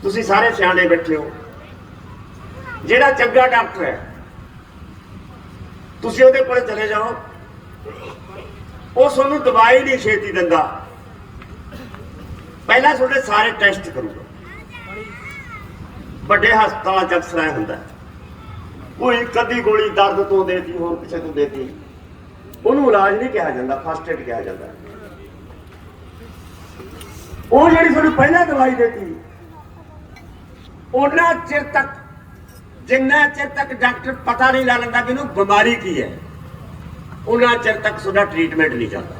ਤੁਸੀਂ ਸਾਰੇ ਸਿਆਣੇ ਬੈਠੇ ਹੋ। ਜਿਹੜਾ ਚੰਗਾ ਡਾਕਟਰ ਹੈ ਤੁਸੀਂ ਉਹਦੇ ਕੋਲ ਚਲੇ ਜਾਓ, ਉਹ ਤੁਹਾਨੂੰ ਦਵਾਈ ਨਹੀਂ ਛੇਤੀ ਦਿੰਦਾ, ਪਹਿਲਾਂ ਤੁਹਾਡੇ ਸਾਰੇ ਟੈਸਟ ਕਰੂਗਾ। ਵੱਡੇ ਹਸਪਤਾਲਾਂ 'ਚ ਅਕਸਰ ਇਹ ਹੁੰਦਾ, ਕੋਈ ਕਦੀ ਗੋਲੀ ਦਰਦ ਤੋਂ ਦੇਤੀ, ਹੋਰ ਕਿਸੇ ਤੋਂ ਦੇਤੀ, ਉਹਨੂੰ ਇਲਾਜ ਨਹੀਂ ਕਿਹਾ ਜਾਂਦਾ, ਫਸਟ ਏਡ ਕਿਹਾ ਜਾਂਦਾ। ਉਹ ਜਿਹੜੀ ਤੁਹਾਨੂੰ ਪਹਿਲਾਂ ਦਵਾਈ ਦੇਤੀ, ਉਹਨਾਂ ਚਿਰ ਤੱਕ, ਜਿੰਨਾ ਚਿਰ ਤੱਕ ਡਾਕਟਰ ਪਤਾ ਨਹੀਂ ਲਾ ਲੈਂਦਾ ਕਿ ਇਹਨੂੰ ਬਿਮਾਰੀ ਕੀ ਹੈ, ਉਹਨਾਂ ਚਿਰ ਤੱਕ ਤੁਹਾਡਾ ਟ੍ਰੀਟਮੈਂਟ ਨਹੀਂ ਚੱਲਦਾ।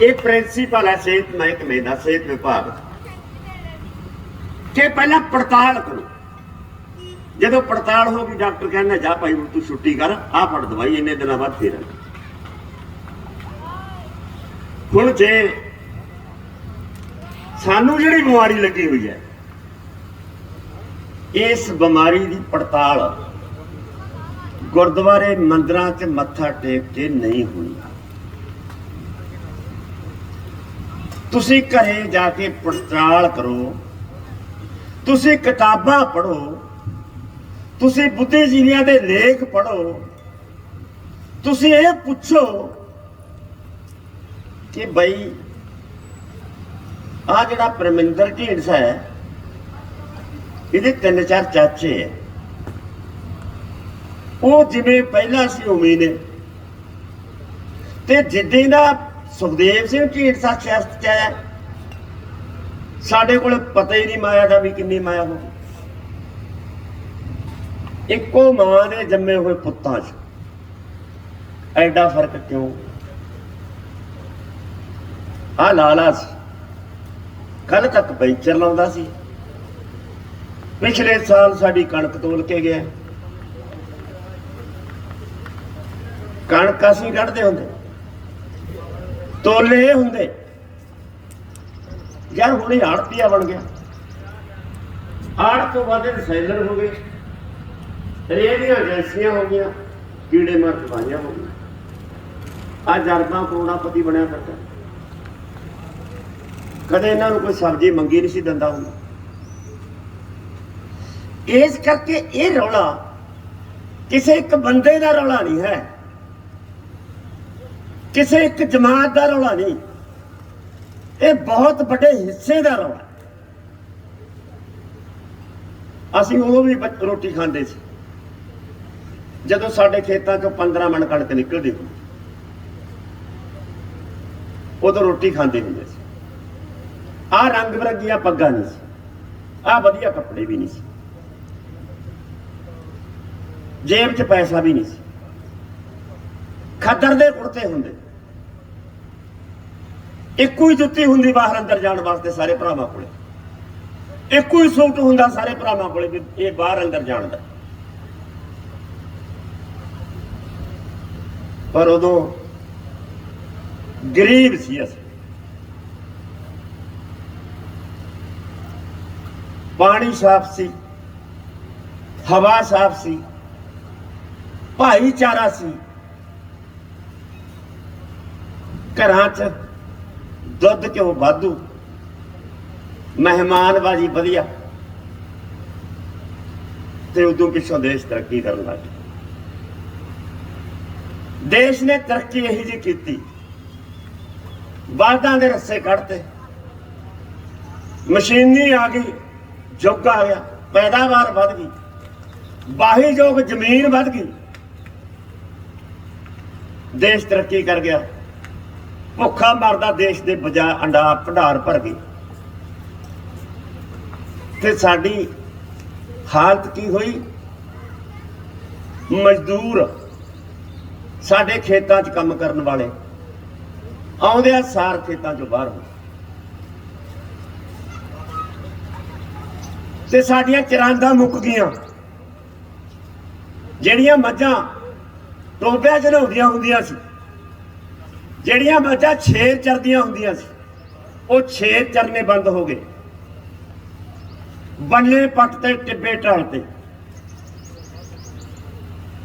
ਇਹ ਪ੍ਰਿੰਸੀਪਲ ਹੈ ਸਿਹਤ ਮਹਿਕਮੇ ਦਾ, ਸਿਹਤ ਵਿਭਾਗ, ਕਿ ਪਹਿਲਾਂ ਪੜਤਾਲ ਕਰੋ। ਜਦੋਂ ਪੜਤਾਲ ਹੋ ਗਈ, ਡਾਕਟਰ ਕਹਿੰਦਾ ਜਾ ਭਾਈ ਤੂੰ ਛੁੱਟੀ ਕਰ, ਆਹ ਫੜ ਦਵਾਈ, ਇੰਨੇ ਦਿਨਾਂ ਬਾਅਦ ਫੇਰ। ਹੁਣ ਜੇ ਸਾਨੂੰ ਜਿਹੜੀ ਬਿਮਾਰੀ ਲੱਗੀ ਹੋਈ ਹੈ, ਇਸ ਬਿਮਾਰੀ ਦੀ ਪੜਤਾਲ ਗੁਰਦੁਆਰੇ ਮੰਦਿਰਾਂ 'ਚ ਮੱਥਾ ਟੇਕ ਕੇ ਨਹੀਂ ਹੋਣੀ। ਤੁਸੀਂ ਘਰੇ ਜਾ ਕੇ ਪੜਤਾਲ ਕਰੋ, ਤੁਸੀਂ ਕਿਤਾਬਾਂ ਪੜ੍ਹੋ, ਤੁਸੀਂ ਬੁੱਧੀਜੀਵੀਆਂ ਦੇ ਲੇਖ ਪੜ੍ਹੋ, ਤੁਸੀਂ ਇਹ ਪੁੱਛੋ ਕਿ ਬਈ ਆਹ ਜਿਹੜਾ ਪਰਮਿੰਦਰ ਢੀਂਡਸਾ ਹੈ, ਇਹਦੇ 3-4 ਚਾਚੇ ਹੈ, ਉਹ ਜਿਵੇਂ ਪਹਿਲਾਂ ਸੀ ਉਵੇਂ ਨੇ, ਤੇ ਜਿੱਦਾਂ ਦਾ ਸੁਖਦੇਵ ਸਿੰਘ ਢੀਂਡਸਾ ਸਿਆਸਤ 'ਚ ਆਇਆ, ਸਾਡੇ ਕੋਲ ਪਤਾ ਹੀ ਨਹੀਂ ਮਾਇਆ ਦਾ ਵੀ ਕਿੰਨੀ ਮਾਇਆ ਹੋ। ਇੱਕੋ ਮਾਂ ਦੇ ਜੰਮੇ ਹੋਏ ਪੁੱਤਾਂ 'ਚ ਐਡਾ ਫਰਕ ਕਿਉਂ? ਆਹ ਲਾਲਾ ਸੀ, ਕੱਲ ਤੱਕ ਪੈਂਚਰ ਲਾਉਂਦਾ ਸੀ, ਪਿਛਲੇ ਸਾਲ ਸਾਡੀ ਕਣਕ ਤੋਲ ਕੇ ਗਿਆ। ਕਣਕ ਅਸੀਂ ਕੱਢਦੇ ਹੁੰਦੇ, ਤੋਲੇ ਹੁੰਦੇ ਯਾਰ, ਹੁਣ ਇਹ ਆੜਤੀਆ ਬਣ ਗਿਆ। ਆੜ ਤੋਂ ਬਾਅਦ ਰਿਸੈਲਰ ਹੋ ਗਏ, ਰੇਹ ਦੀਆਂ ਏਜੰਸੀਆਂ ਹੋ ਗਈਆਂ, ਕੀੜੇ ਮਾਰ ਦਵਾਈਆਂ ਹੋ ਗਈਆਂ। ਅੱਜ ਅਰਬਾਂ ਕਰੋੜਾਪਤੀ ਬਣਿਆ ਫਿਰਦਾ। ਕਦੇ ਇਹਨਾਂ ਨੂੰ ਕੋਈ ਸਬਜ਼ੀ ਮੰਗੀ ਨਹੀਂ ਸੀ ਦਿੰਦਾ ਹੁੰਦਾ। ਇਸ ਕਰਕੇ ਇਹ ਰੌਲਾ ਕਿਸੇ ਇੱਕ ਬੰਦੇ ਦਾ ਰੌਲਾ ਨਹੀਂ ਹੈ, ਕਿਸੇ ਇੱਕ ਜਮਾਤ ਦਾ ਰੌਲਾ ਨਹੀਂ, ਇਹ ਬਹੁਤ ਵੱਡੇ ਹਿੱਸੇ ਦਾ ਰੌਲਾ। ਅਸੀਂ ਉਦੋਂ ਵੀ ਰੋਟੀ ਖਾਂਦੇ ਸੀ ਜਦੋਂ ਸਾਡੇ ਖੇਤਾਂ ਚੋਂ 15 ਮਣ ਕਣਕ ਨਿਕਲਦੀ ਹੁੰਦੀ, ਉਦੋਂ ਰੋਟੀ ਖਾਂਦੇ ਹੁੰਦੇ ਸੀ। ਆਹ ਰੰਗ ਬਰੰਗੀਆਂ ਪੱਗਾਂ ਨਹੀਂ ਸੀ, ਆਹ ਵਧੀਆ ਕੱਪੜੇ ਵੀ ਨਹੀਂ ਸੀ, ਜੇਬ 'ਚ ਪੈਸਾ ਵੀ ਨਹੀਂ ਸੀ, ਖੱਦਰ ਦੇ ਕੁੜਤੇ ਹੁੰਦੇ, ਇੱਕੋ ਹੀ ਜੁੱਤੀ ਹੁੰਦੀ ਬਾਹਰ ਅੰਦਰ ਜਾਣ ਵਾਸਤੇ ਸਾਰੇ ਭਰਾਵਾਂ ਕੋਲੇ, ਇੱਕੋ ਹੀ ਸੂਟ ਹੁੰਦਾ ਸਾਰੇ ਭਰਾਵਾਂ ਕੋਲੇ ਵੀ ਇਹ ਬਾਹਰ ਅੰਦਰ ਜਾਣ ਦਾ। ਪਰ ਉਦੋਂ ਗਰੀਬ ਸੀ ਅਸੀਂ, ਪਾਣੀ ਸਾਫ਼ ਸੀ, ਹਵਾ ਸਾਫ਼ ਸੀ, ਭਾਈਚਾਰਾ ਸੀ, ਘਰਾਂ 'ਚ ਦੁੱਧ ਘਿਓ ਵਾਧੂ, ਮਹਿਮਾਨਬਾਜ਼ੀ ਵਧੀਆ, ਤੇ ਉਦੋਂ ਪਿੱਛੋਂ ਦੇਸ਼ ਤਰੱਕੀ ਕਰਨ ਲੱਗ ਗਿਆ। ਦੇਸ਼ ਨੇ ਤਰੱਕੀ ਇਹੀ ਜਿਹੀ ਕੀਤੀ, ਬਾਲਦਾਂ ਦੇ ਰੱਸੇ ਕੱਢਤੇ, ਮਸ਼ੀਨੀ ਆ ਗਈ, ਯੁੱਗ ਆ ਗਿਆ, ਪੈਦਾਵਾਰ ਵੱਧ ਗਈ, ਵਾਹੀਯੋਗ ਜ਼ਮੀਨ ਵੱਧ ਗਈ, ਦੇਸ਼ ਤਰੱਕੀ ਕਰ ਗਿਆ। ਭੁੱਖਾ ਮਰਦਾ ਦੇਸ਼ ਦੇ ਬਜਾ ਅੰਡਾ ਭੰਡਾਰ ਭਰ ਗਈ, ਤੇ ਸਾਡੀ ਹਾਲਤ ਕੀ ਹੋਈ? ਮਜ਼ਦੂਰ, ਸਾਡੇ ਖੇਤਾਂ 'ਚ ਕੰਮ ਕਰਨ ਵਾਲੇ ਆਉਂਦਿਆਂ ਸਾਰ ਖੇਤਾਂ 'ਚੋਂ ਬਾਹਰ ਹੋ, ਤੇ ਸਾਡੀਆਂ ਚਰਾਂਦਾਂ ਮੁੱਕ ਗਈਆਂ। ਜਿਹੜੀਆਂ ਮੱਝਾਂ ਟੋਬਿਆਂ 'ਚ ਨਹਾਉਂਦੀਆਂ ਹੁੰਦੀਆਂ ਸੀ, ਜਿਹੜੀਆਂ ਮੱਝਾਂ ਛੇਰ ਚਰਦੀਆਂ ਹੁੰਦੀਆਂ ਸੀ, ਉਹ ਛੇਰ ਚਰਨੇ ਬੰਦ ਹੋ ਗਏ। ਬੰਨੇ ਪੱਟ ਤੇ ਟਿੱਬੇ ਢਾਲ ਤੇ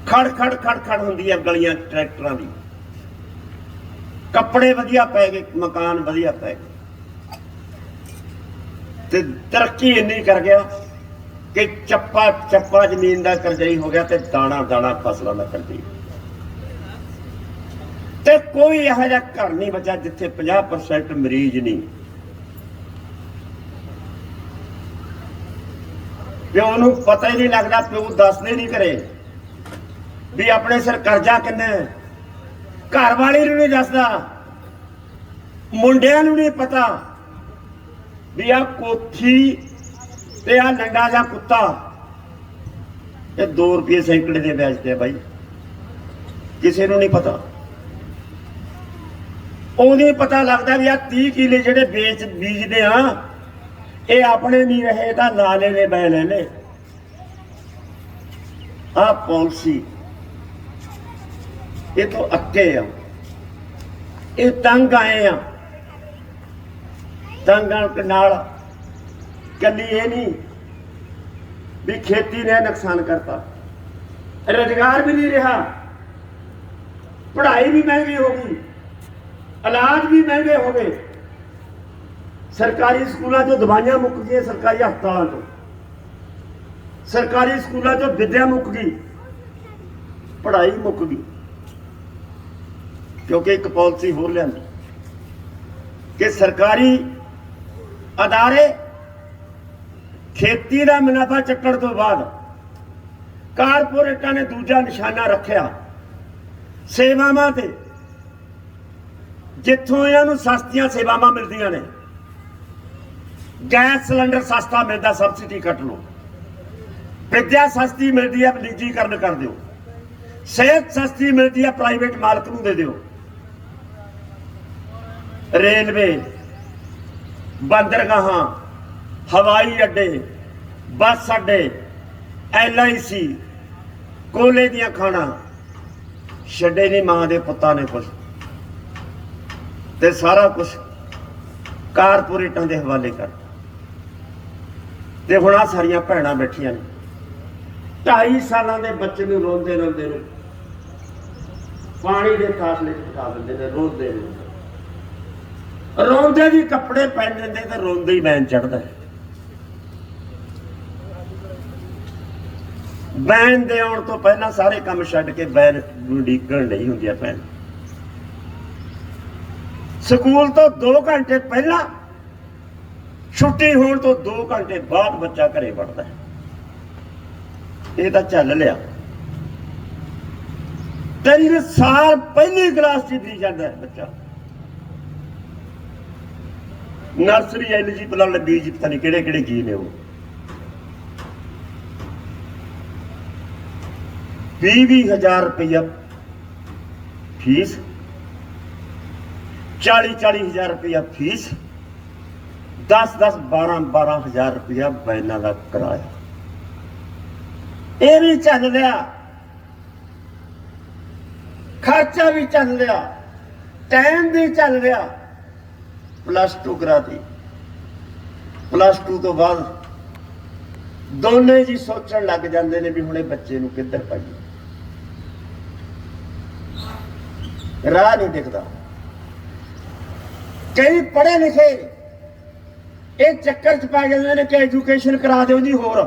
ਖੜ ਖੜ ਖੜ ਖੜ ਹੁੰਦੀ ਹੈ ਗਲੀਆਂ ਟਰੈਕਟਰਾਂ ਦੀ। ਕੱਪੜੇ ਵਧੀਆ ਪੈ ਗਏ, ਮਕਾਨ ਵਧੀਆ ਪੈ ਗਏ, ਤੇ ਤਰੱਕੀ ਇੰਨੀ ਕਰ ਗਿਆ ਕਿ ਚੱਪਾ ਚੱਪਾ ਜ਼ਮੀਨ ਦਾ ਕਰਜ਼ਈ ਹੋ ਗਿਆ ਤੇ ਦਾਣਾ ਦਾਣਾ ਫਸਲਾਂ ਦਾ ਕਰਜ਼ਈ। ਤੇ ਕੋਈ ਇਹੋ ਜਿਹਾ ਘਰ ਨਹੀਂ ਬਚਾ ਜਿੱਥੇ 50% ਮਰੀਜ਼ ਨਹੀਂ। ਪਿਓ ਨੂੰ ਪਤਾ ਹੀ ਨਹੀਂ ਲੱਗਦਾ, ਪਿਓ ਦੱਸਦੇ ਨਹੀਂ ਘਰੇ ਵੀ ਆਪਣੇ ਸਿਰ ਕਰਜ਼ਾ ਕਿੰਨਾ, ਘਰ ਵਾਲੀ ਨੂੰ ਨਹੀਂ ਦੱਸਦਾ, ਮੁੰਡਿਆਂ ਨੂੰ ਨਹੀਂ ਪਤਾ ਵੀ ਆ ਕੋਠੀ ਤੇ ਆ ਲੰਡਾ ਜਾਂ ਕੁੱਤਾ ਇਹ 2 ਰੁਪਏ ਸੈਂਕੜੇ ਦੇ ਵਿਆਜ ਤੇ ਬਾਈ, ਕਿਸੇ ਨੂੰ ਨਹੀਂ ਪਤਾ। ਉਹਨੂੰ ਪਤਾ ਲੱਗਦਾ ਵੀ ਆ 30 ਕਿੱਲੇ ਜਿਹੜੇ ਬੀਜਦੇ ਆ ਇਹ ਆਪਣੇ ਨਹੀਂ ਰਹੇ, ਤਾਂ ਲਾਲੇ ਨੇ ਬੈ ਲੈ ਲੈ। ਆ ਪਾਲਿਸੀ ਇਹ ਤੋਂ ਅੱਕੇ ਆ, ਇਹ ਤੰਗ ਆਏ ਆ। ਤੰਗਾਂ ਨਾਲ ਕੱਲੀ ਇਹ ਨਹੀਂ ਵੀ ਖੇਤੀ ਨੇ ਨੁਕਸਾਨ ਕਰਤਾ, ਰੁਜ਼ਗਾਰ ਵੀ ਨਹੀਂ ਰਿਹਾ, ਪੜ੍ਹਾਈ ਵੀ ਮਹਿੰਗੀ ਹੋ ਗਈ, ਇਲਾਜ ਵੀ ਮਹਿੰਗੇ ਹੋ ਗਏ। ਸਰਕਾਰੀ ਸਕੂਲਾਂ 'ਚੋਂ ਦਵਾਈਆਂ ਮੁੱਕ ਗਈਆਂ, ਸਰਕਾਰੀ ਹਸਪਤਾਲਾਂ 'ਚੋਂ, ਸਰਕਾਰੀ ਸਕੂਲਾਂ 'ਚੋਂ ਵਿੱਦਿਆ ਮੁੱਕ ਗਈ, ਪੜ੍ਹਾਈ ਮੁੱਕ ਗਈ, ਕਿਉਂਕਿ ਇੱਕ ਪਾਲਿਸੀ ਹੋਰ ਲਿਆਂਦੀ ਕਿ ਸਰਕਾਰੀ ਅਦਾਰੇ ਖੇਤੀ ਦਾ ਮੁਨਾਫਾ ਚੱਕਣ ਤੋਂ ਬਾਅਦ ਕਾਰਪੋਰੇਟਾਂ ਨੇ ਦੂਜਾ ਨਿਸ਼ਾਨਾ ਰੱਖਿਆ ਸੇਵਾਵਾਂ ਤੇ, ਜਿੱਥੋਂ ਇਹਨਾਂ ਨੂੰ ਸਸਤੀਆਂ ਸੇਵਾਵਾਂ ਮਿਲਦੀਆਂ ਨੇ। ਗੈਸ ਸਿਲੰਡਰ ਸਸਤਾ ਮਿਲਦਾ, ਸਬਸਿਡੀ ਕੱਟ ਲਓ। ਵਿੱਦਿਆ ਸਸਤੀ ਮਿਲਦੀ ਹੈ, ਨਿੱਜੀਕਰਨ ਕਰ ਦਿਓ। ਸਿਹਤ ਸਸਤੀ ਮਿਲਦੀ ਹੈ, ਪ੍ਰਾਈਵੇਟ ਮਾਲਕ ਨੂੰ ਦੇ ਦਿਓ। ਰੇਲਵੇ, ਬੰਦਰਗਾਹਾਂ, ਹਵਾਈ ਅੱਡੇ, ਬੱਸ ਅੱਡੇ, LIC, ਕੋਲੇ ਦੀਆਂ ਖਾਣਾ ਛੱਡੇ ਨਹੀਂ ਮਾਂ ਦੇ ਪੁੱਤਾਂ ਨੇ ਕੁਛ, ਤੇ ਸਾਰਾ ਕੁਝ ਕਾਰਪੋਰੇਟਾਂ ਦੇ ਹਵਾਲੇ ਕਰ। ਤੇ ਹੁਣ ਆ ਸਾਰੀਆਂ ਭੈਣਾਂ ਬੈਠੀਆਂ ਨੇ 2.5 ਸਾਲਾਂ ਦੇ ਬੱਚੇ ਨੂੰ ਰੋਂਦੇ ਰੋਂਦੇ ਨੂੰ ਪਾਣੀ ਦੇ ਕਾਸਲੇ 'ਚ ਪਟਾ ਦਿੰਦੇ ਨੇ, ਰੋਂਦੇ ਨੂੰ ਰੋਂਦੇ ਵੀ ਕੱਪੜੇ ਪਹਿਨ ਦਿੰਦੇ ਤੇ ਰੋਂਦੇ ਹੀ ਬੈਨ ਚੜਦਾ। ਬੈਨ ਦੇ ਆਉਣ ਤੋਂ ਪਹਿਲਾਂ ਸਾਰੇ ਕੰਮ ਛੱਡ ਕੇ ਬੈਨ ਨੂੰ ਡੀਕਣ ਨਹੀਂ ਹੁੰਦੀਆਂ ਭੈਣ। ਸਕੂਲ ਤੋਂ 2 ਘੰਟੇ ਪਹਿਲਾਂ, ਛੁੱਟੀ ਹੋਣ ਤੋਂ 2 ਘੰਟੇ ਬਾਅਦ ਬੱਚਾ ਘਰੇ ਵੜਦਾ। ਇਹ ਤਾਂ ਚੱਲ ਲਿਆ। 3 ਸਾਲ ਪਹਿਲੀ ਕਲਾਸ 'ਚ ਵੀ ਜਾਂਦਾ ਹੈ ਬੱਚਾ। ਨਰਸਰੀ ਐਲੀਜੀਬਲ ਵਾਲੇ ਬੀਜ ਪਤਾ ਨਹੀਂ ਕਿਹੜੇ ਕਿਹੜੇ ਕੀ ਨੇ ਉਹ। 20,000 ਰੁਪਇਆ ਫੀਸ, 40,000 ਰੁਪਇਆ ਫੀਸ, 12,000 ਰੁਪਇਆ ਬੈਨਾਂ ਦਾ ਕਿਰਾਇਆ। ਇਹ ਵੀ ਚੱਲ ਰਿਹਾ, ਖਰਚਾ ਵੀ ਚੱਲ ਰਿਹਾ, ਟਾਈਮ ਵੀ ਚੱਲ ਰਿਹਾ। +2 ਕਰਾਤੀ। +2 ਤੋਂ ਬਾਅਦ ਦੋਨੇ ਜੀ ਸੋਚਣ ਲੱਗ ਜਾਂਦੇ ਨੇ ਵੀ ਹੁਣੇ ਬੱਚੇ ਨੂੰ ਕਿੱਧਰ ਪਾਈਏ, ਰਾਹ ਨਹੀਂ ਦਿਖਦਾ। ਕਈ ਪੜ੍ਹੇ ਲਿਖੇ ਇਹ ਚੱਕਰ 'ਚ ਪੈ ਜਾਂਦੇ ਨੇ ਕਿ ਐਜੂਕੇਸ਼ਨ ਕਰਾ ਦਿਓ ਜੀ, ਹੋਰ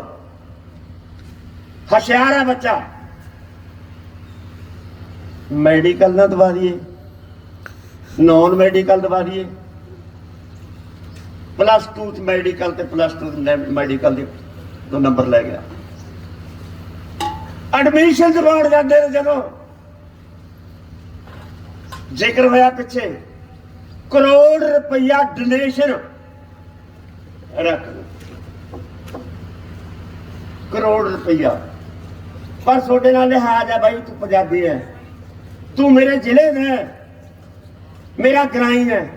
ਹੁਸ਼ਿਆਰ ਹੈ ਬੱਚਾ, ਮੈਡੀਕਲ ਨਾ ਦਵਾ ਦਈਏ, ਨੌਨ ਮੈਡੀਕਲ ਦਵਾ ਦਈਏ। +2 'ਚ ਮੈਡੀਕਲ ਤੇ +2 ਮੈਡੀਕਲ ਦੇ ਤੋਂ ਨੰਬਰ ਲੈ ਗਿਆ। ਐਡਮਿਸ਼ਨ ਕਰਵਾਉਣ ਜਾਂਦੇ ਨੇ, ਜਦੋਂ ਜ਼ਿਕਰ ਹੋਇਆ ਪਿੱਛੇ ਕਰੋੜ ਰੁਪਇਆ ਡੋਨੇਸ਼ਨ ਰੱਖ, ਕਰੋੜ ਰੁਪਇਆ। ਪਰ ਤੁਹਾਡੇ ਨਾਲ ਲਿਹਾਜ਼ ਆ ਬਾਈ, ਤੂੰ ਪੰਜਾਬੀ ਹੈ, ਤੂੰ ਮੇਰੇ ਜ਼ਿਲ੍ਹੇ ਦਾ, ਮੇਰਾ ਗ੍ਰਾਈਂ ਹੈ,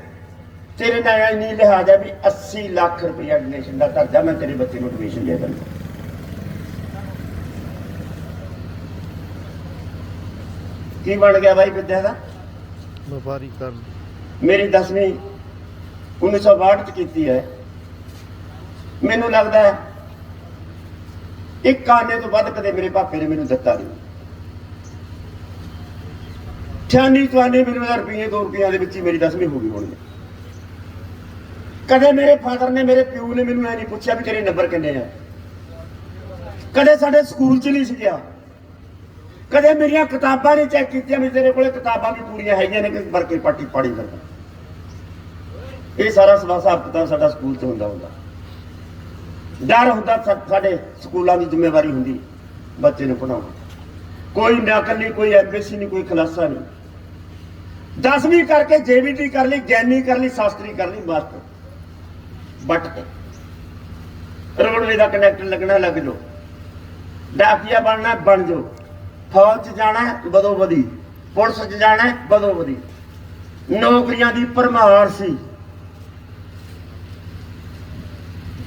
ਤੇਰੇ ਨਾਲ ਨਹੀਂ ਲਿਹਾਜ਼ ਹੈ ਵੀ 80 ਲੱਖ ਰੁਪਇਆ ਡੋਨੇਸ਼ਨ ਦਾ ਕਰਜ਼ਾ, ਮੈਂ ਤੇਰੇ ਬੱਚੇ ਨੂੰ ਐਡਮਿਸ਼ਨ ਦੇ ਦਿੰਦਾ। ਕੀ ਬਣ ਗਿਆ ਬਾਈ ਵਿਦਿਆ ਦਾ? ਵਪਾਰੀ ਕਰਨ। ਮੇਰੀ 10ਵੀਂ 1962 ਚ ਕੀਤੀ ਹੈ। ਮੈਨੂੰ ਲੱਗਦਾ ਹੈ 1 ਆਨੇ ਤੋਂ ਵੱਧ ਕਦੇ ਮੇਰੇ ਪਾਪੇ ਨੇ ਮੈਨੂੰ ਦਿੱਤਾ ਨਹੀਂ। 98 94 रुपये 2 रुपया ਦੇ ਵਿੱਚ ਹੀ ਮੇਰੀ 10ਵੀਂ ਹੋ ਗਈ ਹੋਣੀ। ਕਦੇ ਮੇਰੇ ਫਾਦਰ ਨੇ ਮੇਰੇ ਪਿਓ ਨੇ ਮੈਨੂੰ ਐ ਨਹੀਂ ਪੁੱਛਿਆ ਵੀ ਤੇਰੇ ਨੰਬਰ ਕਿੰਨੇ ਆ। ਕਦੇ ਸਾਡੇ ਸਕੂਲ 'ਚ ਨਹੀਂ ਸੀ ਗਿਆ। ਕਦੇ ਮੇਰੀਆਂ ਕਿਤਾਬਾਂ ਨਹੀਂ ਚੈੱਕ ਕੀਤੀਆਂ ਵੀ ਤੇਰੇ ਕੋਲੇ ਕਿਤਾਬਾਂ ਵੀ ਪੂਰੀਆਂ ਹੈਗੀਆਂ ਨੇ ਕਿ ਵਰਕੇ ਪਾਟੀ ਪੜੀ ਕਰਦਾ। ਇਹ ਸਾਰਾ ਹਿਸਾਬ ਕਿਤਾਬ ਸਾਡਾ ਸਕੂਲ 'ਚ ਹੁੰਦਾ। ਡਰ ਹੁੰਦਾ ਸਾਡੇ ਸਕੂਲਾਂ ਦੀ ਜ਼ਿੰਮੇਵਾਰੀ ਹੁੰਦੀ ਬੱਚੇ ਨੂੰ ਪੜਾਉਣਾ। ਕੋਈ ਨਕਲ ਨਹੀਂ, ਕੋਈ ਐਮਬੀਸੀ ਨਹੀਂ, ਕੋਈ ਖਲਾਸਾ ਨਹੀਂ। 10ਵੀਂ ਕਰਕੇ JBT ਕਰ ਲਈ, ਗਿਆਨੀ ਕਰ ਲਈ, ਸ਼ਾਸਤਰੀ ਕਰ ਲਈ, ਮਾਸਟਰ ਬੱਟ ਤੇ ਰੋਡਵੇ ਦਾ ਕਨੈਕਟਰ ਲੱਗਣਾ ਲੱਗ ਜਾਓ, ਡਾਕੀਆ ਬਣਨਾ ਬਣ ਜਾਓ, ਫੌਜ 'ਚ ਜਾਣਾ ਬਦੋ ਬਦੀ, ਪੁਲਿਸ 'ਚ ਜਾਣਾ ਬਦੋ ਬਦੀ। ਨੌਕਰੀਆਂ ਦੀ ਭਰਮਾਰ ਸੀ,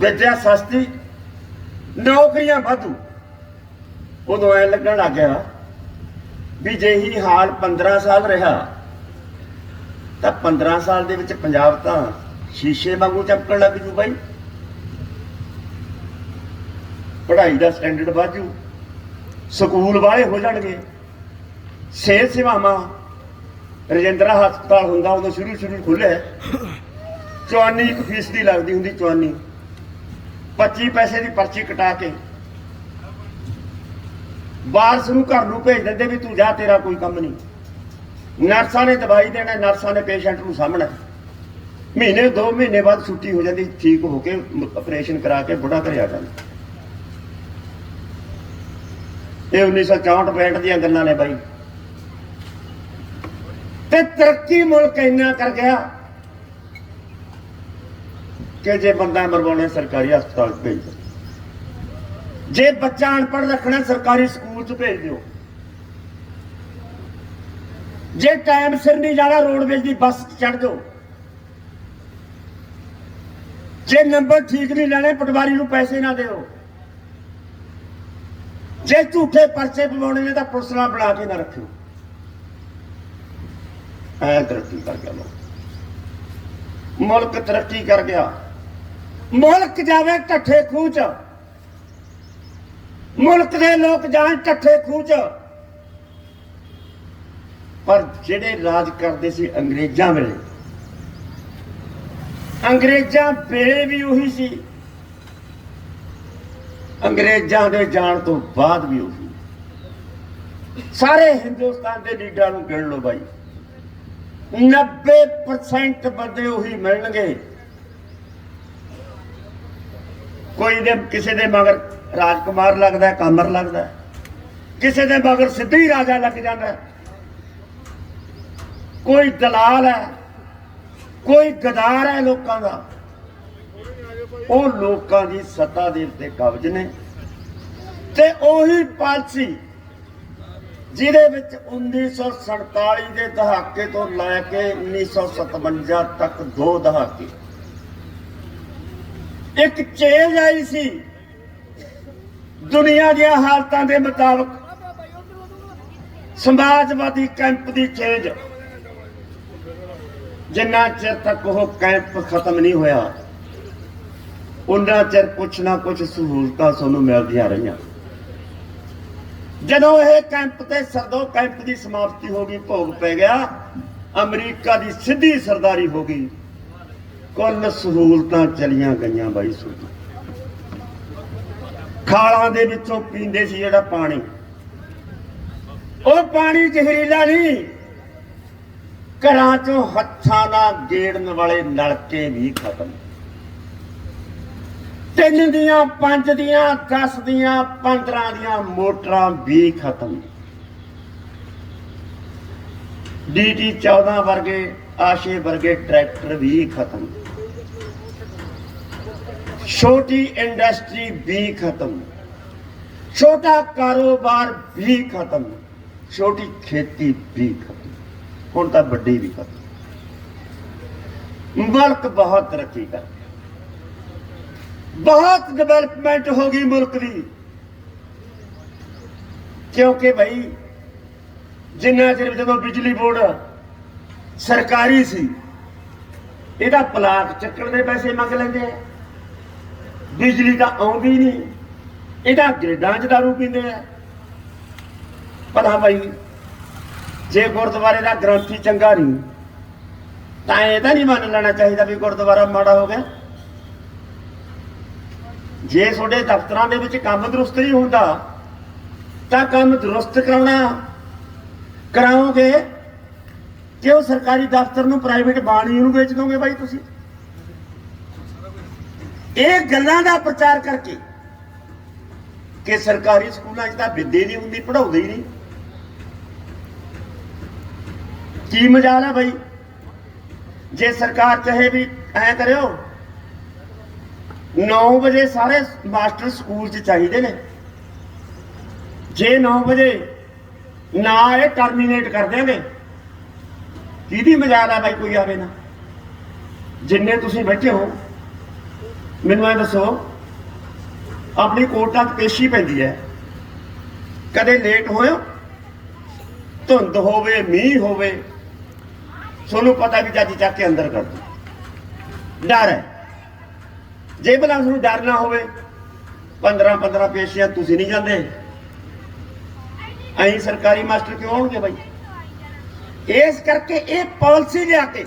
ਵਿਦਿਆ ਸਸਤੀ, ਨੌਕਰੀਆਂ ਵਾਧੂ। ਉਦੋਂ ਐ ਲੱਗਣ ਲੱਗ ਗਿਆ ਵੀ ਜੇ ਹੀ ਹਾਲ 15 ਸਾਲ ਰਿਹਾ ਤਾਂ 15 ਸਾਲ ਦੇ ਵਿੱਚ ਪੰਜਾਬ ਤਾਂ ਸ਼ੀਸ਼ੇ ਵਾਂਗੂ ਚਮਕਣ ਲੱਗ ਜੂ ਬਾਈ। ਪੜ੍ਹਾਈ ਦਾ ਸਟੈਂਡਰਡ ਵਾਧੂ, ਸਕੂਲ ਵਾਲੇ ਹੋ ਜਾਣਗੇ, ਸਿਹਤ ਸੇਵਾਵਾਂ। ਰਜਿੰਦਰਾ ਹਸਪਤਾਲ ਹੁੰਦਾ ਉਦੋਂ ਸ਼ੁਰੂ ਖੁੱਲ੍ਹਿਆ, 54% ਲੱਗਦੀ ਹੁੰਦੀ, 54 25 ਪੈਸੇ ਦੀ ਪਰਚੀ ਕਟਾ ਕੇ ਵਾਰਸ ਨੂੰ ਘਰ ਨੂੰ ਭੇਜ ਦਿੰਦੇ ਵੀ ਤੂੰ ਜਾ, ਤੇਰਾ ਕੋਈ ਕੰਮ ਨਹੀਂ। ਨਰਸਾਂ ਨੇ ਦਵਾਈ ਦੇਣਾ, ਨਰਸਾਂ ਨੇ ਪੇਸ਼ੈਂਟ ਨੂੰ ਸਾਹਮਣਾ। ਮਹੀਨੇ 2 ਮਹੀਨੇ ਬਾਅਦ ਛੁੱਟੀ ਹੋ ਜਾਂਦੀ, ਠੀਕ ਹੋ ਕੇ ਆਪਰੇਸ਼ਨ ਕਰਾ ਕੇ ਬੁੱਢਾ ਘਰੇ ਆ ਜਾਂਦਾ। ਇਹ 1964 ਦੀਆਂ ਗੱਲਾਂ ਨੇ ਬਾਈ। ਤੇ ਤਰੱਕੀ ਮੁਲਕ ਇੰਨਾ ਕਰ ਗਿਆ ਕਿ ਜੇ ਬੰਦਾ ਮਰਵਾਉਣਾ ਸਰਕਾਰੀ ਹਸਪਤਾਲ 'ਚ ਭੇਜ ਦਿਓ, ਜੇ ਬੱਚਾ ਅਨਪੜ੍ਹ ਰੱਖਣਾ ਸਰਕਾਰੀ ਸਕੂਲ 'ਚ ਭੇਜ ਦਿਓ, ਜੇ ਟਾਈਮ ਸਿਰ ਨਹੀਂ ਜਾਣਾ ਰੋਡਵੇਜ਼ ਦੀ ਬੱਸ 'ਚ ਚੜ੍ਹ ਜਾਓ, ਜੇ ਨੰਬਰ ਠੀਕ ਨਹੀਂ ਲੈਣੇ ਪਟਵਾਰੀ ਨੂੰ ਪੈਸੇ ਨਾ ਦਿਓ, ਜੇ ਝੂਠੇ ਪਰਚੇ ਪਵਾਉਣੇ ਨੇ ਤਾਂ ਪੁਲਿਸ ਨਾਲ ਬਣਾ ਕੇ ਨਾ ਰੱਖਿਓ। ਐ ਤਰੱਕੀ ਕਰ ਗਿਆ ਮੁਲਕ, ਤਰੱਕੀ ਕਰ ਗਿਆ ਮੁਲਕ। ਜਾਵੇ ਢੱਠੇ ਖੂਹ 'ਚ, ਮੁਲਕ ਦੇ ਲੋਕ ਜਾਣ ਢੱਠੇ ਖੂਹ 'ਚ। ਪਰ ਜਿਹੜੇ ਰਾਜ ਕਰਦੇ ਸੀ ਅੰਗਰੇਜ਼ਾਂ ਵੇਲੇ, ਅੰਗਰੇਜ਼ਾਂ ਵੇਲੇ ਵੀ ਉਹੀ ਸੀ, ਅੰਗਰੇਜ਼ਾਂ ਦੇ ਜਾਣ ਤੋਂ ਬਾਅਦ ਵੀ ਉਹੀ। ਸਾਰੇ ਹਿੰਦੁਸਤਾਨ ਦੇ ਲੀਡਰਾਂ ਨੂੰ ਗਿਣ ਲਓ ਬਾਈ, 90% ਬੰਦੇ ਉਹੀ ਮਿਲਣਗੇ। ਕੋਈ ਦੇ ਕਿਸੇ ਦੇ ਮਗਰ ਰਾਜਕੁਮਾਰ ਲੱਗਦਾ, ਕਾਮਰ ਲੱਗਦਾ, ਕਿਸੇ ਦੇ ਮਗਰ ਸਿੱਧਾ ਹੀ ਰਾਜਾ ਲੱਗ ਜਾਂਦਾ। ਕੋਈ ਦਲਾਲ ਹੈ, ਕੋਈ ਗਦਾਰ ਹੈ ਲੋਕਾਂ ਦਾ। ਉਹ ਲੋਕਾਂ ਦੀ ਸੱਤਾ ਦੇ ਉੱਤੇ ਕਬਜ਼ ਨੇ। ਤੇ ਉਹੀ ਪਾਲਸੀ ਜਿਹਦੇ ਵਿੱਚ 1947 ਦੇ ਦਹਾਕੇ ਤੋਂ ਲੈ ਕੇ 1957 ਤੱਕ 2 ਦਹਾਕੇ ਇੱਕ ਚੇਂਜ ਆਈ ਸੀ ਦੁਨੀਆ ਦੀਆਂ ਹਾਲਤਾਂ ਦੇ ਮੁਤਾਬਕ। ਸਮਾਜਵਾਦੀ ਕੈਂਪ ਦੀ ਚੇਂਜ। ਜਿੰਨਾ ਚਿਰ ਤੱਕ ਉਹ ਕੈਂਪ ਖਤਮ ਨਹੀਂ ਹੋਇਆ ਉਹਨਾਂ ਚਿਰ ਕੁਛ ਨਾ ਕੁਛ ਸਹੂਲਤਾਂ ਤੁਹਾਨੂੰ ਮਿਲਦੀਆਂ ਰਹੀਆਂ। ਜਦੋਂ ਇਹ ਕੈਂਪ ਤੇ ਸਰਦੋ ਕੈਂਪ ਦੀ ਸਮਾਪਤੀ ਹੋ ਗਈ, ਭੋਗ ਪੈ ਗਿਆ, ਅਮਰੀਕਾ ਦੀ ਸਿੱਧੀ ਸਰਦਾਰੀ ਹੋ ਗਈ, ਕੁੱਲ ਸਹੂਲਤਾਂ ਚਲੀਆਂ ਗਈਆਂ ਬਾਈ। ਸੂਜੀ ਖਾਲਾਂ ਦੇ ਵਿੱਚੋਂ ਪੀਂਦੇ ਸੀ ਜਿਹੜਾ ਪਾਣੀ, ਉਹ ਪਾਣੀ ਜ਼ਹਿਰੀਲਾ ਨਹੀਂ। ਘਰਾਂ ਚੋਂ ਹੱਥਾਂ ਨਾਲ ਗੇੜਨ ਵਾਲੇ ਨਲਕੇ ਵੀ ਖਤਮ। 3 ਦੀਆਂ 5 ਦੀਆਂ 10 ਦੀਆਂ 15 ਦੀਆਂ ਮੋਟਰਾਂ ਵੀ ਖਤਮ। DT 14 ਵਰਗੇ ਆਸ਼ੇ ਵਰਗੇ ਟਰੈਕਟਰ ਵੀ ਖਤਮ। ਛੋਟੀ ਇੰਡਸਟਰੀ ਵੀ ਖਤਮ, ਛੋਟਾ ਕਾਰੋਬਾਰ ਵੀ ਖਤਮ, ਛੋਟੀ ਖੇਤੀ ਵੀ ਖਤਮ, ਹੁਣ ਤਾਂ ਵੱਡੀ ਵੀ ਖਤਮ। ਮੁਲਕ ਬਹੁਤ ਤਰੱਕੀ ਕਰ, ਬਹੁਤ ਡਿਵੈਲਪਮੈਂਟ ਹੋ ਗਈ ਮੁਲਕ ਦੀ। ਕਿਉਂਕਿ ਭਾਈ ਜਿੰਨਾ ਚਿਰ ਜਦੋਂ ਬਿਜਲੀ ਬੋਰਡ ਸਰਕਾਰੀ ਸੀ, ਇਹਦਾ ਪਲਾਟ ਚੱਕਣ ਦੇ ਪੈਸੇ ਮੰਗ ਲੈਂਦੇ ਆ, ਬਿਜਲੀ ਤਾਂ ਆਉਂਦੀ ਨਹੀਂ, ਇਹਦਾ ਗ੍ਰਿਡਾਂ 'ਚ ਦਾਰੂ ਪੀਂਦੇ ਆ। ਪਤਾ ਭਾਈ ਜੇ ਗੁਰਦੁਆਰੇ ਦਾ ਗ੍ਰੰਥੀ ਚੰਗਾ ਨਹੀਂ ਤਾਂ ਇਹਦਾ ਨਹੀਂ ਮੰਨ ਲੈਣਾ ਚਾਹੀਦਾ ਵੀ ਗੁਰਦੁਆਰਾ ਮਾੜਾ ਹੋ ਗਿਆ। ਜੇ ਤੁਹਾਡੇ ਦਫ਼ਤਰਾਂ ਦੇ ਵਿੱਚ ਕੰਮ ਦਰੁਸਤ ਨਹੀਂ ਹੁੰਦਾ ਤਾਂ ਕੰਮ ਦਰੁਸਤ ਕਰਾਓਗੇ ਕਿ ਉਹ ਸਰਕਾਰੀ ਦਫ਼ਤਰ ਨੂੰ ਪ੍ਰਾਈਵੇਟ ਬਾਣੀ ਨੂੰ ਵੇਚ ਦੋਗੇ ਬਾਈ ਤੁਸੀਂ। ਇਹ ਗੱਲਾਂ ਦਾ ਪ੍ਰਚਾਰ ਕਰਕੇ ਕਿ ਸਰਕਾਰੀ ਸਕੂਲਾਂ 'ਚ ਤਾਂ ਵਿੱਦਿਆ ਨਹੀਂ ਹੁੰਦੀ, ਪੜ੍ਹਾਉਂਦੇ ਹੀ ਨਹੀਂ। ਕੀ ਮਜਾਲ ਹੈ ਬਾਈ? ਜੇ ਸਰਕਾਰ ਚਾਹੇ ਵੀ ਐ ਕਰਿਓ 9 ਵਜੇ ਸਾਰੇ ਮਾਸਟਰ ਸਕੂਲ 'ਚ ਚਾਹੀਦੇ ਨੇ, ਜੇ 9 ਵਜੇ ਨਾ ਇਹ ਟਰਮੀਨੇਟ ਕਰ ਦਿਆਂਗੇ, ਕਿਹਦੀ ਮਜਾਲ ਹੈ ਬਾਈ? ਕੋਈ ਆਵੇ ਨਾ। ਜਿੰਨੇ ਤੁਸੀਂ ਬੈਠੇ ਹੋ ਮੈਨੂੰ ਐ ਦੱਸੋ, ਆਪਣੀ ਕੋਰਟਾਂ 'ਚ ਪੇਸ਼ੀ ਪੈਂਦੀ ਹੈ, ਕਦੇ ਲੇਟ ਹੋਇਓ? ਧੁੰਦ ਹੋਵੇ, ਮੀਂਹ ਹੋਵੇ, ਤੁਹਾਨੂੰ ਪਤਾ ਵੀ ਜੱਜ ਚੱਕ ਕੇ ਅੰਦਰ ਕਰ ਦੋ। ਡਰ ਹੈ। ਜੇ ਭਲਾ ਤੁਹਾਨੂੰ ਡਰ ਨਾ ਹੋਵੇ 15 ਪੇਸ਼ੀਆਂ ਤੁਸੀਂ ਨਹੀਂ ਜਾਂਦੇ, ਅਸੀਂ ਸਰਕਾਰੀ ਮਾਸਟਰ ਕਿਉਂ ਆਉਣਗੇ ਬਾਈ? ਇਸ ਕਰਕੇ ਇਹ ਪਾਲਿਸੀ ਲਿਆ ਕੇ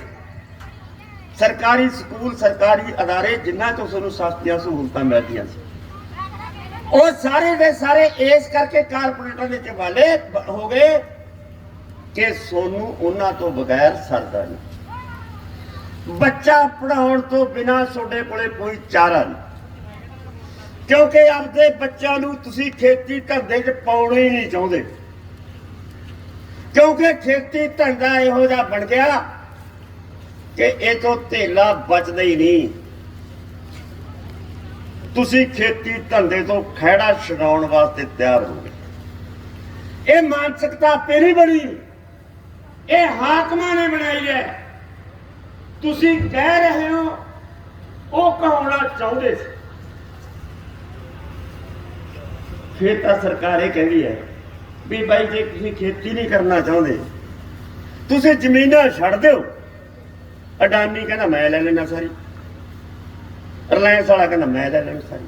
ਸਰਕਾਰੀ ਸਕੂਲ, ਸਰਕਾਰੀ ਅਦਾਰੇ ਜਿਨ੍ਹਾਂ ਤੋਂ ਤੁਹਾਨੂੰ ਸਸਤੀਆਂ ਸਹੂਲਤਾਂ ਮਿਲਦੀਆਂ ਸੀ, ਉਹ ਸਾਰੇ ਦੇ ਸਾਰੇ ਇਸ ਕਰਕੇ ਕਾਰਪੋਰੇਟਾਂ ਦੇ ਹਵਾਲੇ ਹੋ ਗਏ ਕਿ ਸੋਨੂੰ ਉਹਨਾਂ ਤੋਂ ਬਗੈਰ ਸਰਦਾ ਨਹੀਂ। ਬੱਚਾ ਪੜਾਉਣ ਤੋਂ ਬਿਨਾਂ ਤੁਹਾਡੇ ਕੋਲੇ ਕੋਈ ਚਾਰਾ ਨਹੀਂ, ਕਿਉਂਕਿ ਆਪਦੇ ਬੱਚਿਆਂ ਨੂੰ ਤੁਸੀਂ ਖੇਤੀ ਧੰਦੇ 'ਚ ਪਾਉਣਾ ਹੀ ਨਹੀਂ ਚਾਹੁੰਦੇ, ਕਿਉਂਕਿ ਖੇਤੀ ਧੰਦਾ ਇਹੋ ਜਿਹਾ ਬਣ ਗਿਆ ਕਿ ਇਹ ਤੋਂ ਧੇਲਾ ਬਚਦਾ ਹੀ ਨਹੀਂ। ਤੁਸੀਂ ਖੇਤੀ ਧੰਦੇ ਤੋਂ ਖਹਿੜਾ ਛਡਾਉਣ ਵਾਸਤੇ ਤਿਆਰ ਹੋ ਗਏ। ਇਹ ਮਾਨਸਿਕਤਾ ਆਪੇ ਨਹੀਂ ਬਣੀ, ਇਹ ਹਾਕਮਾਂ ਨੇ ਬਣਾਈ ਹੈ। ਤੁਸੀਂ ਕਹਿ ਰਹੇ ਹੋ ਉਹ ਕਹਾਉਣਾ ਚਾਹੁੰਦੇ ਸੀ। ਫਿਰ ਤਾਂ ਸਰਕਾਰ ਇਹ ਕਹਿੰਦੀ ਹੈ ਵੀ ਬਾਈ ਜੇ ਤੁਸੀਂ ਖੇਤੀ ਨਹੀਂ ਕਰਨਾ ਚਾਹੁੰਦੇ, ਤੁਸੀਂ ਜ਼ਮੀਨਾਂ ਛੱਡ ਦਿਓ। ਅਡਾਨੀ ਕਹਿੰਦਾ ਮੈਂ ਲੈ ਲੈਣਾ ਸਾਰੀ, ਰਿਲਾਇੰਸ ਵਾਲਾ ਕਹਿੰਦਾ ਮੈਂ ਲੈ ਲੈਣਾ ਸਾਰੀ।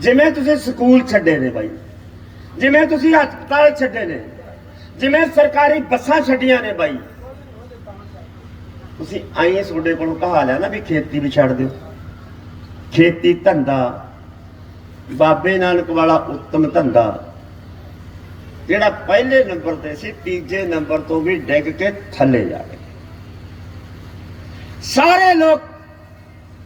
ਜਿਵੇਂ ਤੁਸੀਂ ਸਕੂਲ ਛੱਡੇ ਨੇ ਬਾਈ, ਜਿਵੇਂ ਤੁਸੀਂ ਹਸਪਤਾਲ ਛੱਡੇ ਨੇ, ਜਿਵੇਂ ਸਰਕਾਰੀ ਬੱਸਾਂ ਛੱਡੀਆਂ ਨੇ ਬਾਈ, ਤੁਸੀਂ ਆਏ ਤੁਹਾਡੇ ਕੋਲੋਂ ਕਹਾ ਲਿਆ ਨਾ ਵੀ ਖੇਤੀ ਵੀ ਛੱਡ ਦਿਓ। ਖੇਤੀ ਧੰਦਾ ਬਾਬੇ ਨਾਨਕ ਵਾਲਾ ਉੱਤਮ ਧੰਦਾ, ਜਿਹੜਾ ਪਹਿਲੇ ਨੰਬਰ ਤੇ ਸੀ, ਤੀਜੇ ਨੰਬਰ ਤੋਂ ਵੀ ਡਿੱਗ ਕੇ ਥੱਲੇ ਜਾ ਗਏ। ਸਾਰੇ ਲੋਕ,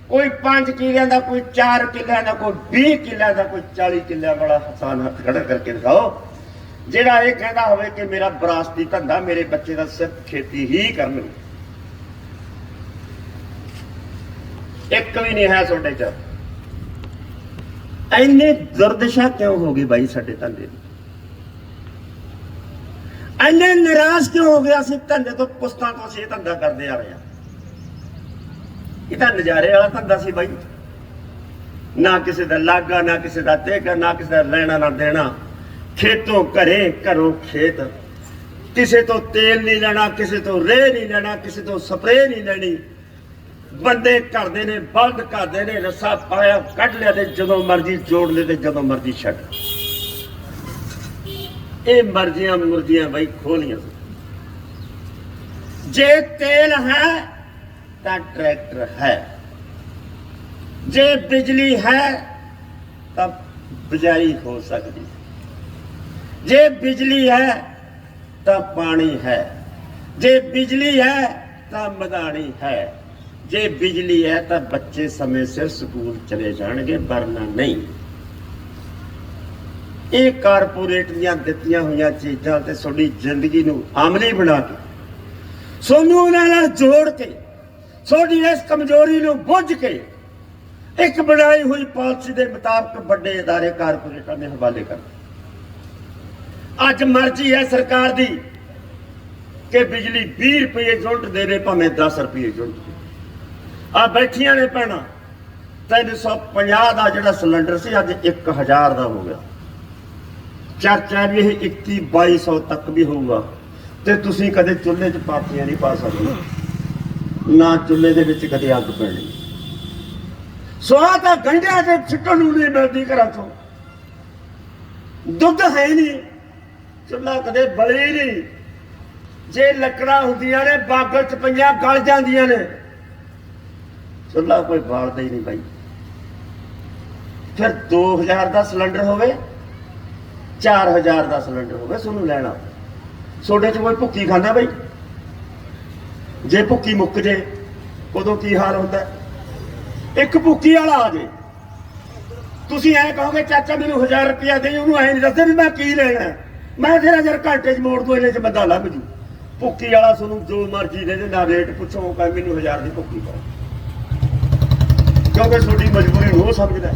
ਕੋਈ 5 ਕਿੱਲਿਆਂ ਦਾ, ਕੋਈ 4 ਕਿੱਲਿਆਂ ਦਾ, ਕੋਈ 20 ਕਿੱਲਿਆਂ ਦਾ, ਕੋਈ 40 ਕਿੱਲਿਆਂ ਵਾਲਾ ਹਸਾਨ ਹੱਥ ਖੜਾ ਕਰਕੇ ਦਿਖਾਓ ਜਿਹੜਾ ਇਹ ਕਹਿੰਦਾ ਹੋਵੇ ਕਿ ਮੇਰਾ ਵਿਰਾਸਤੀ ਧੰਦਾ, ਮੇਰੇ ਬੱਚੇ ਦਾ ਸਿਰਫ ਖੇਤੀ ਹੀ ਕਰਨਗੇ। ਇੱਕ ਵੀ ਨਹੀਂ ਹੈ ਤੁਹਾਡੇ 'ਚ। ਇੰਨੀ ਦੁਰਦਸ਼ਾ ਕਿਉਂ ਹੋ ਗਈ ਬਾਈ ਸਾਡੇ ਧੰਦੇ ਦੀ? ਇੰਨੇ ਨਿਰਾਸ਼ ਕਿਉਂ ਹੋ ਗਿਆ? ਅਸੀਂ ਧੰਦੇ ਤੋਂ ਪੁਸਤਾਂ ਤੋਂ ਅਸੀਂ ਇਹ ਧੰਦਾ ਕਰਦੇ ਆ ਰਹੇ ਹਾਂ। ਇਹ ਤਾਂ ਨਜ਼ਾਰੇ ਵਾਲਾ ਧੰਦਾ ਸੀ ਬਾਈ, ਨਾ ਕਿਸੇ ਦਾ ਲਾਗਾ, ਨਾ ਕਿਸੇ ਦਾ ਤੇਗਾ, ਨਾ ਕਿਸੇ ਦਾ ਲੈਣਾ ਨਾ ਦੇਣਾ, ਖੇਤੋਂ ਘਰੇ, ਘਰੋਂ ਖੇਤ। ਕਿਸੇ ਤੋਂ ਤੇਲ ਨਹੀਂ ਲੈਣਾ, ਕਿਸੇ ਤੋਂ ਰੇਹ ਨਹੀਂ ਲੈਣਾ, ਕਿਸੇ ਤੋਂ ਸਪਰੇਅ ਨਹੀਂ ਲੈਣੀ। ਬੰਦੇ ਕਰਦੇ ਨੇ, ਬਲਦ ਕਰਦੇ ਨੇ, ਰੱਸਾ ਪਾਇਆ ਕੱਢ ਲਿਆ ਤੇ ਜਦੋਂ ਮਰਜ਼ੀ ਜੋੜ ਲੈ ਤੇ ਜਦੋਂ ਮਰਜ਼ੀ ਛੱਡ। ਇਹ ਮਰਜ਼ੀਆਂ ਮੁਰਜ਼ੀਆਂ ਬਾਈ ਖੋਲੀਆਂ। ਜੇ ਤੇਲ ਹੈ ਤਾਂ ਟਰੈਕਟਰ ਹੈ, ਜੇ ਬਿਜਲੀ ਹੈ ਤਾਂ ਬਿਜਾਈ ਹੋ ਸਕਦੀ, ਜੇ ਬਿਜਲੀ ਹੈ ਤਾਂ ਪਾਣੀ ਹੈ, ਜੇ ਬਿਜਲੀ ਹੈ ਤਾਂ ਮਦਾਨੀ ਹੈ, ਜੇ ਬਿਜਲੀ ਹੈ ਤਾਂ ਬੱਚੇ ਸਮੇਂ ਸਿਰ ਸਕੂਲ ਚਲੇ ਜਾਣਗੇ, ਵਰਨਾ ਨਹੀਂ। ਇਹ ਕਾਰਪੋਰੇਟ ਦੀਆਂ ਦਿੱਤੀਆਂ ਹੋਈਆਂ ਚੀਜ਼ਾਂ ਤੇ ਤੁਹਾਡੀ ਜ਼ਿੰਦਗੀ ਨੂੰ ਆਮਲੀ ਬਣਾ ਕੇ, ਤੁਹਾਨੂੰ ਉਹਨਾਂ ਨਾਲ ਜੋੜ ਕੇ, ਤੁਹਾਡੀ ਇਸ ਕਮਜ਼ੋਰੀ ਨੂੰ ਬੁੱਝ ਕੇ ਇੱਕ ਬਣਾਈ ਹੋਈ ਪਾਲਿਸੀ ਦੇ ਮੁਤਾਬਕ ਵੱਡੇ ادارے ਕਾਰਪੋਰੇਟਾਂ ਦੇ ਹਵਾਲੇ ਕਰ। ਅੱਜ ਮਰਜ਼ੀ ਹੈ ਸਰਕਾਰ ਦੀ ਕਿ ਬਿਜਲੀ 20 ਰੁਪਏ ਯੂਨਿਟ ਦੇਵੇ, ਭਾਵੇਂ 10 ਰੁਪਏ ਯੂਨਿਟ। ਆ ਬੈਠੀਆਂ ਨੇ ਭੈਣਾਂ, 350 ਦਾ ਜਿਹੜਾ ਸਿਲੰਡਰ ਸੀ ਅੱਜ 1000 ਦਾ ਹੋ ਗਿਆ। ਚਰਚਾ ਵੀ ਇਹ 2100-2200 ਤੱਕ ਵੀ ਹੋਊਗਾ। ਤੇ ਤੁਸੀਂ ਕਦੇ ਚੁੱਲ੍ਹੇ 'ਚ ਪਾਥੀਆਂ ਨਹੀਂ ਪਾ ਸਕਦੇ, ਨਾ ਚੁੱਲ੍ਹੇ ਦੇ ਵਿੱਚ ਕਦੇ ਅੱਗ ਪੈਣੀ। ਸਵਾਹ ਤਾਂ ਗੰਢਿਆਂ ਤੇ ਛਿੱਟਣ ਨੂੰ ਨਹੀਂ ਮਿਲਦੀ ਘਰਾਂ ਤੋਂ। ਦੁੱਧ ਹੈ ਨਹੀਂ, ਚੁੱਲ੍ਹਾ ਕਦੇ ਬਲੇ ਹੀ ਨਹੀਂ। ਜੇ ਲੱਕੜਾਂ ਹੁੰਦੀਆਂ ਨੇ ਬਾਗਲ ਚ ਪਈਆਂ ਗਲ ਜਾਂਦੀਆਂ ਨੇ, ਚੁੱਲ੍ਹਾ ਕੋਈ ਬਾਲਦਾ ਹੀ ਨਹੀਂ ਬਾਈ। ਫਿਰ 2000 ਦਾ ਸਿਲੰਡਰ ਹੋਵੇ, 4000 ਦਾ ਸਿਲੰਡਰ ਹੋਵੇ, ਤੁਹਾਨੂੰ ਲੈਣਾ। ਤੁਹਾਡੇ ਚ ਕੋਈ ਭੁੱਕੀ ਖਾਂਦਾ ਬਾਈ? ਜੇ ਭੁੱਕੀ ਮੁੱਕ ਜੇ ਉਦੋਂ ਕੀ ਹਾਲ ਹੁੰਦਾ? ਇੱਕ ਭੁੱਕੀ ਵਾਲਾ ਆ ਜੇ, ਤੁਸੀਂ ਐ ਕਹੋਗੇ ਚਾਚਾ ਮੈਨੂੰ 1000 ਰੁਪਇਆ ਦੇ, ਉਹਨੂੰ ਐ ਨਹੀਂ ਦੱਸਦੇ ਵੀ ਮੈਂ ਕੀ ਲੈਣਾ। ਮੈਂ ਤੇਰਾ ਜਰ ਘੰਟੇ ਚ ਮੋੜ ਦੋ, ਇਹਨੇ ਚ ਬੰਦਾ ਲੱਭ ਜੂ। ਭੁੱਕੀ ਵਾਲਾ ਤੁਹਾਨੂੰ ਜੋ ਮਰਜ਼ੀ ਦੇ ਦੇ, ਨਾ ਰੇਟ ਪੁੱਛੋ, ਕਹੇ ਮੈਨੂੰ 1000 ਦੀ ਭੁੱਕੀ ਪਾਓ, ਕਿਉਂਕਿ ਤੁਹਾਡੀ ਮਜਬੂਰੀ ਨੂੰ ਉਹ ਸਮਝਦਾ।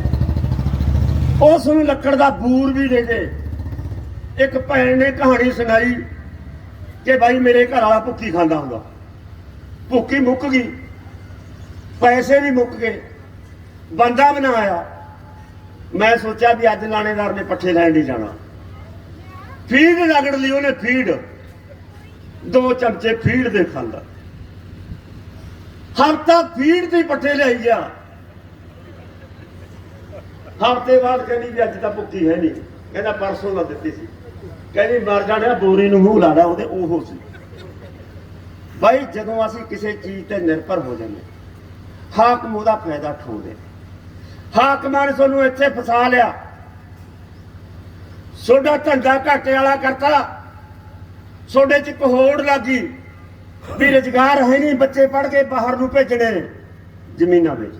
ਉਹ ਤੁਹਾਨੂੰ ਲੱਕੜ ਦਾ ਬੂਰ ਵੀ ਦੇ ਦੇ। ਇੱਕ ਭੈਣ ਨੇ ਕਹਾਣੀ ਸੁਣਾਈ ਕਿ ਭਾਈ ਮੇਰੇ ਘਰ ਵਾਲਾ ਭੁੱਕੀ ਖਾਂਦਾ ਹੁੰਦਾ, ਭੁੱਕੀ ਮੁੱਕ ਗਈ, ਪੈਸੇ ਵੀ ਮੁੱਕ ਗਏ, ਬੰਦਾ ਵੀ ਨਾ ਆਇਆ। ਮੈਂ ਸੋਚਿਆ ਵੀ ਅੱਜ ਲਾਣੇਦਾਰ ਨੇ ਪੱਠੇ ਲੈਣ ਨਹੀਂ ਜਾਣਾ। ਫੀਡ ਰਗੜ ਲਈ ਉਹਨੇ, ਫੀਡ 2 ਚਮਚੇ ਫੀਡ ਦੇ ਖਾਂਦਾ। ਹਫ਼ਤਾ ਫੀਡ ਦੀ ਪੱਠੇ ਲਿਆਈ ਗਿਆ। ਹਫ਼ਤੇ ਬਾਅਦ ਕਹਿੰਦੀ ਵੀ ਅੱਜ ਤਾਂ ਭੁੱਕੀ ਹੈ ਨਹੀਂ। ਕਹਿੰਦਾ ਪਰਸੋਂ ਦਾ ਦਿੱਤੀ ਸੀ। ਕਹਿੰਦੀ ਮਰ ਜਾਣਾ, ਬੋਰੀ ਨੂੰ ਮੂੰਹ ਲਾਣਾ ਉਹਦੇ। ਉਹ ਸੀ ਬਾਈ, ਜਦੋਂ ਅਸੀਂ ਕਿਸੇ ਚੀਜ਼ ਤੇ ਨਿਰਭਰ ਹੋ ਜਾਂਦੇ, ਹਾਕਮ ਉਹਦਾ ਫਾਇਦਾ ਉਠਾਉਂਦੇ। ਹਾਕਮਾਂ ਨੇ ਤੁਹਾਨੂੰ ਇੱਥੇ ਫਸਾ ਲਿਆ, ਤੁਹਾਡਾ ਧੰਦਾ ਘਾਟੇ ਵਾਲਾ ਕਰਤਾ, ਤੁਹਾਡੇ ਚ ਕੋਹੜ ਲੱਗੀ ਵੀ ਰੁਜ਼ਗਾਰ ਹੈ ਨਹੀਂ, ਬੱਚੇ ਪੜ੍ਹ ਕੇ ਬਾਹਰ ਨੂੰ ਭੇਜਣੇ ਨੇ ਜ਼ਮੀਨਾਂ ਵਿੱਚ।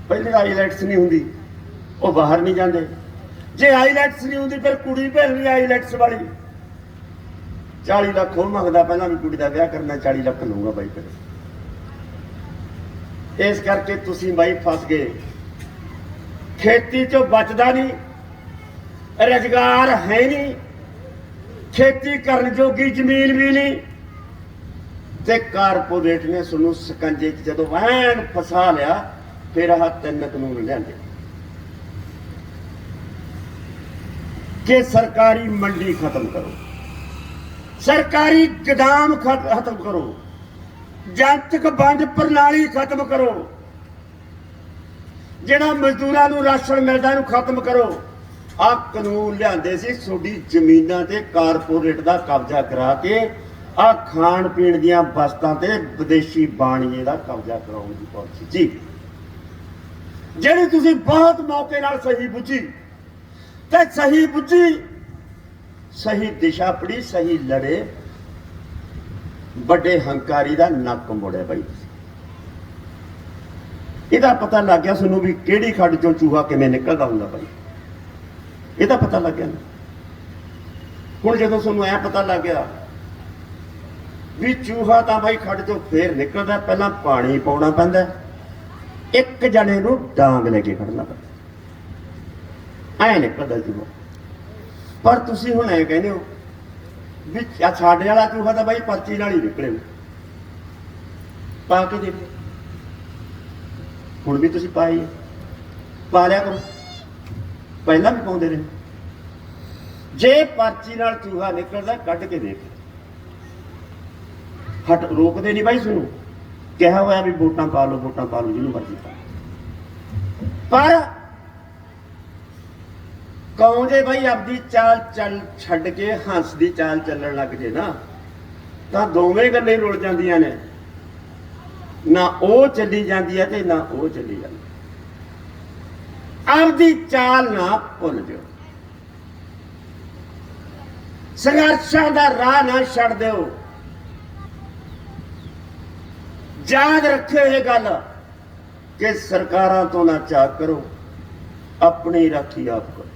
ਪਹਿਲੇ ਆਈਲੈਟਸ ਨਹੀਂ ਹੁੰਦੀ, ਉਹ ਬਾਹਰ ਨਹੀਂ ਜਾਂਦੇ। ਜੇ ਆਈਲੈਟਸ ਨਹੀਂ ਹੁੰਦੀ ਫਿਰ ਕੁੜੀ ਭੇਜਣੀ ਆਈਲੈਟਸ ਵਾਲੀ। 40 ਲੱਖ ਉਹ ਮੰਗਦਾ, ਪਹਿਲਾਂ ਵੀ ਕੁੜੀ ਦਾ ਵਿਆਹ ਕਰਨਾ, 40 ਲੱਖ ਲਊਗਾ ਬਾਈ। ਫਿਰ ਇਸ ਕਰਕੇ ਤੁਸੀਂ ਬਾਈ ਫਸ ਗਏ। ਖੇਤੀ ਚੋਂ ਬਚਦਾ ਨਹੀਂ, ਰੁਜ਼ਗਾਰ ਹੈ ਨਹੀਂ, ਖੇਤੀ ਕਰਨ ਜੋਗੀ ਜ਼ਮੀਨ ਵੀ ਨਹੀਂ, ਤੇ ਕਾਰਪੋਰੇਟ ਨੇ ਤੁਹਾਨੂੰ ਸਕੰਜੇ 'ਚ ਜਦੋਂ ਐਨ ਫਸਾ ਲਿਆ, ਫਿਰ ਆਹ 3 ਕਾਨੂੰਨ ਲਿਆਂਦੇ ਕਿ ਸਰਕਾਰੀ ਮੰਡੀ ਖਤਮ ਕਰੋ, ਸਰਕਾਰੀ ਗੋਦਾਮ ਖਤਮ ਕਰੋ, ਜਨਤਕ ਵੰਡ ਪ੍ਰਣਾਲੀ ਖਤਮ ਕਰੋ, ਜਿਹੜਾ ਮਜ਼ਦੂਰਾਂ ਨੂੰ ਰਾਸ਼ਨ ਮਿਲਦਾ ਇਹਨੂੰ ਖਤਮ ਕਰੋ। ਆਹ ਕਾਨੂੰਨ ਲਿਆਂਦੇ ਸੀ ਤੁਹਾਡੀ ਜ਼ਮੀਨਾਂ ਤੇ ਕਾਰਪੋਰੇਟ ਦਾ ਕਬਜ਼ਾ ਕਰਾ ਕੇ, ਆਹ ਖਾਣ ਪੀਣ ਦੀਆਂ ਵਸਤਾਂ ਤੇ ਵਿਦੇਸ਼ੀ ਬਾਣੀਏ ਦਾ ਕਬਜ਼ਾ ਕਰਾਉਣ ਦੀ ਪਾਲਿਸੀ ਜੀ, ਜਿਹੜੀ ਤੁਸੀਂ ਬਹੁਤ ਮੌਕੇ ਨਾਲ ਸਹੀ ਬੁੱਝੀ। ਤੇ ਸਹੀ ਬੁੱਝੀ, ਸਹੀ ਦਿਸ਼ਾ ਪੜੀ, ਸਹੀ ਲੜੇ, ਵੱਡੇ ਹੰਕਾਰੀ ਦਾ ਨੱਕ ਮੋੜਿਆ ਬਾਈ। ਇਹਦਾ ਪਤਾ ਲੱਗ ਗਿਆ ਤੁਹਾਨੂੰ ਵੀ ਕਿਹੜੀ ਖੱਡ ਚੋਂ ਚੂਹਾ ਕਿਵੇਂ ਨਿਕਲਦਾ ਹੁੰਦਾ ਬਾਈ। ਇਹਦਾ ਪਤਾ ਲੱਗ ਗਿਆ। ਹੁਣ ਜਦੋਂ ਤੁਹਾਨੂੰ ਐ ਪਤਾ ਲੱਗ ਗਿਆ ਵੀ ਚੂਹਾ ਤਾਂ ਬਾਈ ਖੱਡ ਚੋਂ ਫੇਰ ਨਿਕਲਦਾ, ਪਹਿਲਾਂ ਪਾਣੀ ਪਾਉਣਾ ਪੈਂਦਾ, ਇੱਕ ਜਣੇ ਨੂੰ ਡਾਂਗ ਲੈ ਕੇ ਖੜਨਾ ਪੈਂਦਾ, ਐ ਨਿਕਲਦਾ ਚੂਹਾ। ਪਰ ਤੁਸੀਂ ਹੁਣ ਐ ਕਹਿੰਦੇ ਹੋ ਵੀ ਸਾਡੇ ਵਾਲਾ ਚੂਹਾ ਤਾਂ ਬਾਈ ਪਰਚੀ ਨਾਲ ਹੀ ਨਿਕਲੇ, ਪਾ ਕੇ ਦੇਖੋ। ਹੁਣ ਵੀ ਤੁਸੀਂ ਪਾਈ, ਪਾ ਲਿਆ ਕਰੋ, ਪਹਿਲਾਂ ਵੀ ਪਾਉਂਦੇ ਰਹੇ। ਜੇ ਪਰਚੀ ਨਾਲ ਚੂਹਾ ਨਿਕਲਦਾ ਕੱਢ ਕੇ ਦੇਖ, ਹਟ ਰੋਕਦੇ ਨਹੀਂ ਬਾਈ। ਤੁਹਾਨੂੰ ਕਿਹਾ ਹੋਇਆ ਵੀ ਵੋਟਾਂ ਪਾ ਲਓ, ਵੋਟਾਂ ਪਾ ਲਓ, ਜਿਹਨੂੰ ਮਰਜ਼ੀ ਪਾ। ਪਰ ਕੌਣ ਜੇ ਬਾਈ ਆਪਦੀ ਚਾਲ ਚੱਲ ਛੱਡ ਕੇ ਹੰਸ ਦੀ ਚਾਲ ਚੱਲਣ ਲੱਗ ਜੇ ਨਾ, ਤਾਂ ਦੋਵੇਂ ਗੱਲਾਂ ਰੁਲ ਜਾਂਦੀਆਂ ਨੇ। ਨਾ ਉਹ ਚੱਲੀ ਜਾਂਦੀ ਹੈ ਤੇ ਨਾ ਉਹ ਚੱਲੀ ਜਾਂਦੀ। ਆਪਦੀ ਚਾਲ ਨਾ ਭੁੱਲ ਜਾਓ, ਸੰਘਰਸ਼ਾਂ ਦਾ ਰਾਹ ਨਾ ਛੱਡ ਦਿਓ। ਯਾਦ ਰੱਖਿਓ ਇਹ ਗੱਲ ਕਿ ਸਰਕਾਰਾਂ ਤੋਂ ਨਾ ਚਾਹ ਕਰੋ, ਆਪਣੀ ਰਾਖੀ ਆਪ ਕਰੋ।